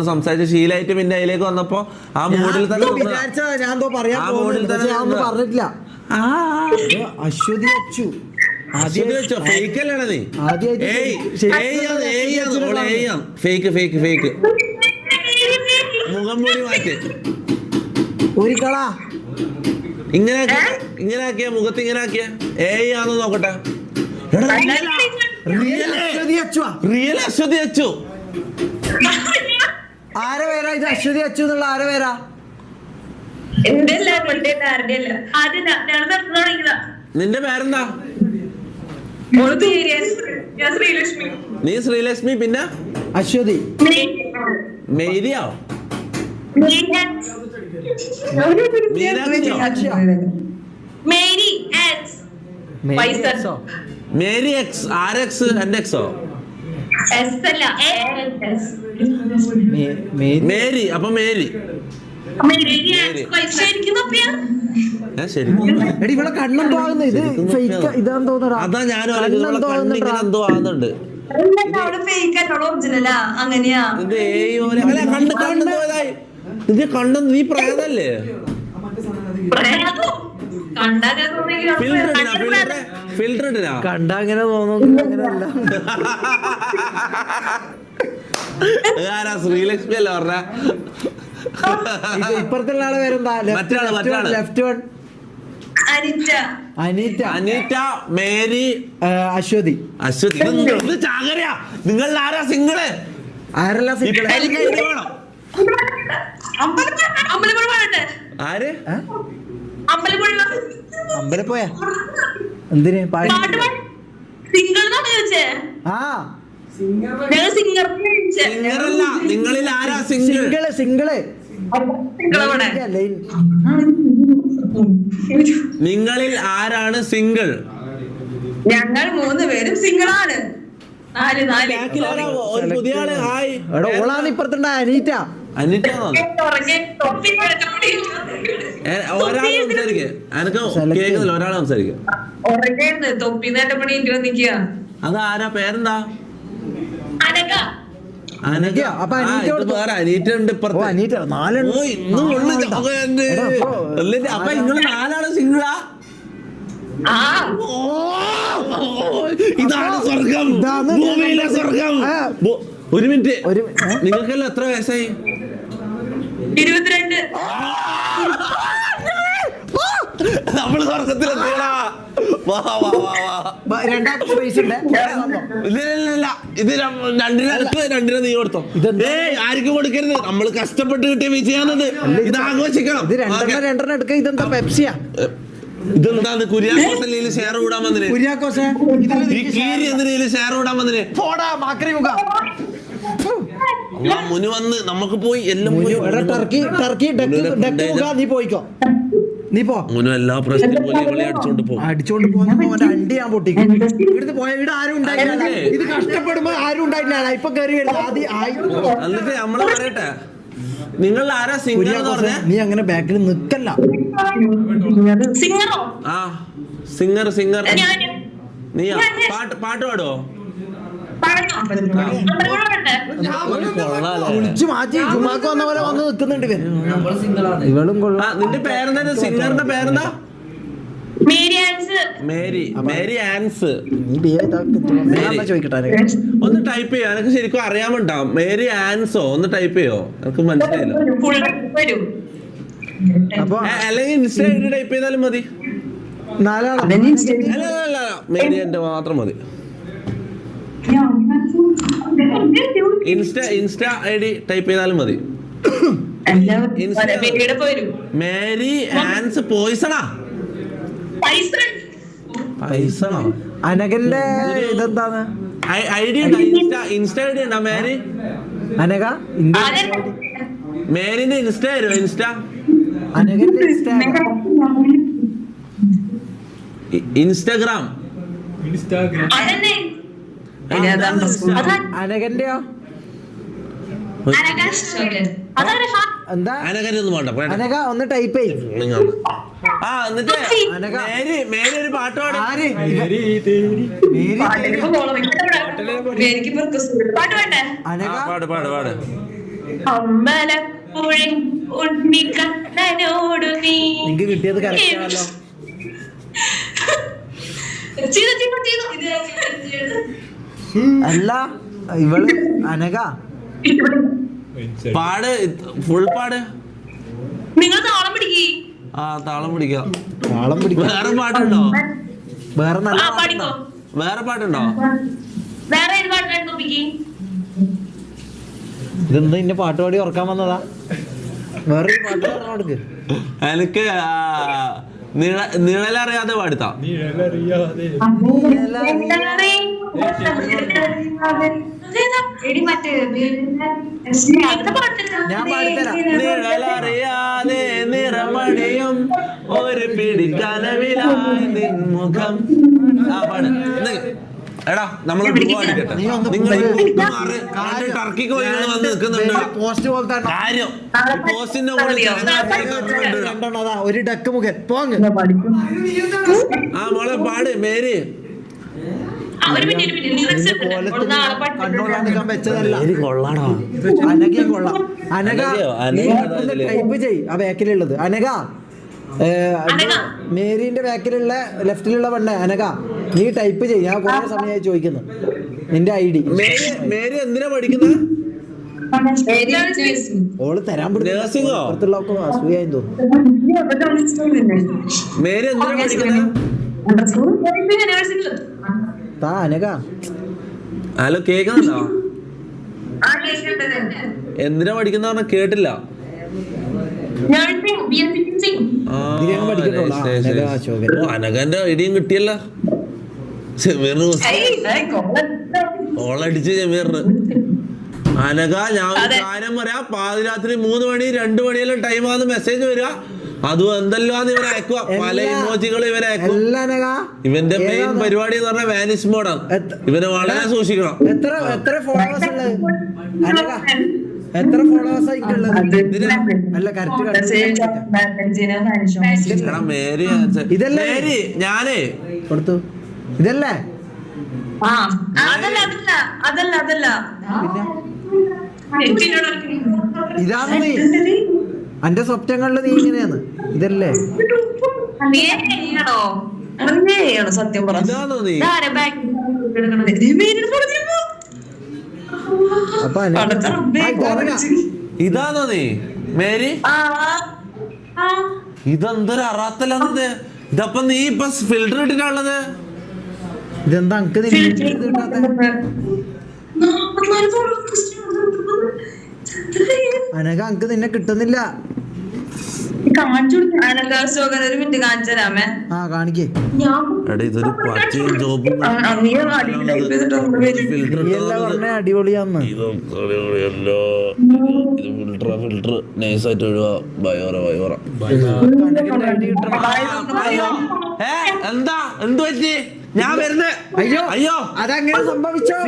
സംസാരിച്ച ശീലായിട്ട് പിന്നെ അതിലേക്ക് വന്നപ്പോ ആ മൂഡിൽ തന്നെ പറഞ്ഞിട്ടില്ല. അശ്വതി അച്ചു ഫേക്ക് അല്ലാണ് നീ. ഫേക്ക് ഫേക്ക് ഫേക്ക് മുഖം മൂടി മാറ്റി ഒരു കള ഇങ്ങനെ ആക്കിയ മുഖത്ത് ഇങ്ങനെ ആക്കിയ ആന്ന് നോക്കട്ടെ. റിയൽ അശ്വതി അച്ചു. ആരെ പേരാ ഇത്? അശ്വതി അച്ചു എന്നുള്ള ആരെ പേരാ? നിന്റെ പേരെന്താ? നീ ശ്രീലക്ഷ്മി പിന്നെ അശ്വതി മേരിയോ? മേരി എക്സ് ആർ എക്സ് എന്റെ എക്സോ? മേരി. അപ്പൊ മേരി ഇവിടെ കണ്ണെന്തോ ആകുന്നത്. ഇത് ഫേക്ക് ഇതാന്ന് തോന്നുന്നു. അതാ ഞാനും എന്തോ ആകുന്നുണ്ട്. ഇത് കണ്ട നീ പ്രേതല്ലേ? ഫിൽറ്റർ ഇടാ കണ്ട അങ്ങനെ തോന്നുന്നു. അങ്ങനെയല്ല. ശ്രീലക്ഷ്മി അല്ല പറഞ്ഞ. ഇപ്പുറത്തുള്ള ആളെ പേരെന്താ? Left one Anita. മേരി അശ്വതി. ഇത് ചാകരയാ. നിങ്ങൾ ആരാ സിംഗിള്? ആരല്ല സിംഗിള്? ആര് അമ്പലപ്പോയ എന്തിന് പാട്ട്? സിംഗറല്ല. നിങ്ങളിൽ ആരാ സിംഗിള്? സിംഗിള് നിങ്ങളിൽ ആരാണ് സിംഗിൾ? ഞങ്ങൾ 3 പേരും സിംഗിളാണ്. ഒരു പുതിയ ആള്. ഹായ്. ഓളാണ് ഇപ്പുറത്തുണ്ട അനീറ്റ. അനീറ്റാണോ? ഒരാളെ സംസാരിക്കേ. എനക്ക് കേൾക്കുന്നില്ല. ഒരാളെ സംസാരിക്ക. അതാരാ? പേരെന്താ? അനീറ്റ ഉണ്ട് ഇപ്പുറത്ത്. അപ്പൊ നിങ്ങള് 4 ആള് സിംഗിളാ? ഇതാണ് സ്വർഗം, ഭൂമിയിലെ സ്വർഗം. ഒരു മിനിറ്റ്, നിങ്ങൾക്കെല്ലാം എത്ര വയസ്സായി? 22. നമ്മള് സ്വർഗത്തിലെത്തിയടാ. രണ്ടാമത്തെ പൈസ ഇല്ല ഇത് 2 നീ കൊടുത്തോ. ആർക്കും കൊടുക്കരുത്. നമ്മള് കഷ്ടപ്പെട്ട് കിട്ടിയ വിജയാണത്. ഇത് ആഘോഷിക്കണം. ഇത് 2 എടുക്ക. ഇതെന്താ പെപ്സിയാ? ഇതെന്താണ്? കുര്യാക്കോസ് ഷെയർ കൂടാൻ വന്നിന്. കുര്യാക്കോസ് ഷെയർ കൂടാൻ വന്നിന്. മുന് വന്ന് നമുക്ക് പോയി എല്ലാം ടർക്കി നീ പോയിക്കോ. നീ പോ. മുനു എല്ലാ പ്രശ്നവും അടിച്ചോണ്ട് പോകുന്ന അണ്ടി ഞാൻ പൊട്ടിക്കും. ഇവിടുന്ന് പോയ ഇവിടെ ആരും ഉണ്ടായില്ല. ഇത് കഷ്ടപ്പെടുമ്പോ ആരും ഉണ്ടായില്ല. ഇപ്പൊ കയറി എന്നിട്ട് നമ്മളെ പറയട്ടെ, നിങ്ങൾ ആരാ സിംഗർ എന്ന് പറഞ്ഞ? നീ അങ്ങനെ ബാക്കിൽ നിക്കല്ല. ആ സിംഗർ. നീ പാട്ട് പാടോ? കുളിച്ചു മാറ്റി ജുമാക്ക് വന്ന പോലെ വന്ന് നിക്കുന്നുണ്ട്. ഇവളും കൊള്ളാം. നിന്റെ പേരെന്താ? സിംഗറിന്റെ പേരെന്താ? മേരി ആൻസ്. ചോദിക്കട്ടെ, ഒന്ന് ടൈപ്പ് ചെയ്യോ? എനിക്ക് ശരിക്കും അറിയാമുണ്ടാവും. മേരി ആൻസോ ഒന്ന് ടൈപ്പ് ചെയ്യോ? എനിക്ക് മനസ്സിലായില്ല. അപ്പൊ അല്ലെങ്കിൽ ഇൻസ്റ്റ ഐഡി ടൈപ്പ് ചെയ്താലും മതി. 4 ആളാ. അല്ല മേരി എന്റെ മാത്രം മതി. ഇൻസ്റ്റ ഐഡി ടൈപ്പ് ചെയ്താലും മതി. മേരി ആൻസ് പോയിസണാ? പൈസണോ? അനകന്റെ ഇതെന്താണ്? ഐഡി ഉണ്ടോ? ഇൻസ്റ്റ ഐഡി ഉണ്ടോ മേരി? അനക മേരിന്റെ ഇൻസ്റ്റ ആയിരുന്നു. അനകന്റെ ഇൻസ്റ്റാഗ്രാം. അനകന്റെയോ? എന്താ അനകനൊന്നും വേണ്ട. അനക ഒന്ന് ടൈപ്പ് ചെയ്യും. എന്നിട്ട് മേരി ഒരു പാട്ട് പാടും. പാട്ട് വേണ്ടേ? പാട് അമ്പലപ്പുഴ ഉണ്ണിക്കണ്ണനോടു നീ എനിക്ക് കിട്ടിയത് കറക്റ്റാണല്ലോ. അല്ല ഇവള് അനഘ പാട് ഫുൾ പാട്. നിങ്ങൾ താളം പിടിക്കേ. ആ താളം പിടിക്കാം. താളം പിടിക്കാൻ വേറെ പാട്ടുണ്ടോ? വേറെ നല്ല പാടിക്കോ. വേറെ പാട്ടുണ്ടോ? വേറെ ഏത് പാട്ടാണ് തോപ്പിക്ക്? ഇതെന്താ ഇന്നെ പാട്ട് പാടി ഉറക്കാൻ വന്നതാ? വേറൊരു പാട്ട് പറഞ്ഞ കൊടുക്ക്. എനിക്ക് നിഴലറിയാതെ പാടുത്താ. ഞാൻ പാടിത്തരാം. നിഴലറിയാതെ നിറമണിയും ഒരു പിടിക്കനവിലായി നിൻമുഖം. ആ പാട്. എടാ നമ്മള് നീ ഒന്ന് ടർക്കിക്ക് പോയി വന്ന് നിൽക്കുന്നുണ്ട്. പോസ്റ്റ് പോലത്തെ കാര്യം പോസ്റ്റിന്റെ മുകളിൽ രണ്ടെണ്ണം അതാ, ഒരു ഡക്ക് മുഖൻ പോങ്. ആ മോളെ പാട് മേരി. കണ്ടോളാണ്ടിരിക്കാൻ വെച്ചതല്ല. കൊള്ളാണോ? അനഘയും കൊള്ളാം. അനഘ അനഘയോ? അനഘ അതില്. ടൈപ്പ് ചെയ് ആ ബാക്കിലുള്ളത്. അനഘ മേരിന്റെ ബാക്കിലുള്ള ലെഫ്റ്റിലുള്ള പെണ്ണെ അനഘ നീ ടൈപ്പ് ചെയ്. ഞാൻ കുറെ സമയമായി ചോദിക്കുന്നു നിന്റെ ID. മേരി എന്തിനാ പഠിക്കുന്നത്? ഓള് തരാൻ Nursing ഓ? പുറത്തുള്ളവർക്ക് അസൂയായി തോന്നുന്നു. മേരി എന്തിനാ പഠിക്കുന്നത്? താ അനഘ ഹലോ കേക്കുന്നുണ്ടോ? എന്തിനാ പഠിക്കുന്ന പറഞ്ഞ കേട്ടില്ല. ആ, ഇതിനെ പഠിക്കട്ടുള്ളൂ. ശരി, ശരി. അനഘ അശോകൻ. ഓ, അനഘന്റെ ഐഡിയും കിട്ടിയല്ല. സെമീറിന് ഓളടിച്ച് സെമീറിന്. അനഘ ഞാൻ ഒരു കാര്യം പറയാം, പാതിരാത്രി 3 മണി 2 മണിയെല്ലാം ടൈമാന്ന് മെസ്സേജ് വരിക. അതും എന്തെല്ലാം ഇവരെ അയക്കുക, പല ഇമോജികൾ ഇവരെ അയക്കും. ഇവന്റെ മെയിൻ പരിപാടി എന്ന് പറഞ്ഞാൽ വാനിഷ് മോഡാണ്. ഇവനെ വളരെ സൂക്ഷിക്കണം. എത്ര ഫോളോവേഴ്സ് ഉള്ളത് അനഘ? എത്ര ഫോളോവേഴ്സ് ആയിട്ടുള്ളത്? അല്ല മേരി മേരി ഞാനേ കൊടുത്തു. ഇതല്ലേ ഇതാണ് നീ എന്റെ സ്വപ്നങ്ങളില് നീ ഇങ്ങനെയാണ്. ഇതല്ലേ സത്യം പറ. ഇതാണോ നീ? അപ്പൊ ഇതാണോ നീ മേരി? ഇതെന്തൊരു അറാത്തല്ലാന്നത്. ഇതപ്പൊ നീ ഇപ്പൊ ഫിൽറ്റർ ഇട്ടിട്ടാണുള്ളത്. ഇതെന്താ അങ്ക് അനഘ അങ്ക് നിന്നെ കിട്ടുന്നില്ല. ഒരു മിനിറ്റ് കാണിച്ചു തരാമേ. ആ കാണിക്കേ. ഇതൊരു പച്ചയും ചോപ്പും പറഞ്ഞ അടിപൊളിയാന്ന്. ഫിൽറ്റർ നൈസായിട്ട് ഒഴിവാ. എന്താ എന്ത് പറ്റി? ഞാൻ വരുന്നേ. അയ്യോ അയ്യോ അതങ്ങനെ സംഭവിച്ചോ?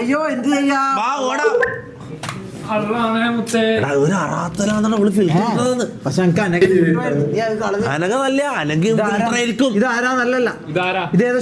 അയ്യോ എന്ത് ചെയ്യാ? ഒരു അറാത്തലാന്നാണ് അവള് ഫിൽറ്റർ. പക്ഷെ അനഘ അനഘ നല്ല അനഘ ഇതാരാ നല്ലല്ല. ഇതേതാ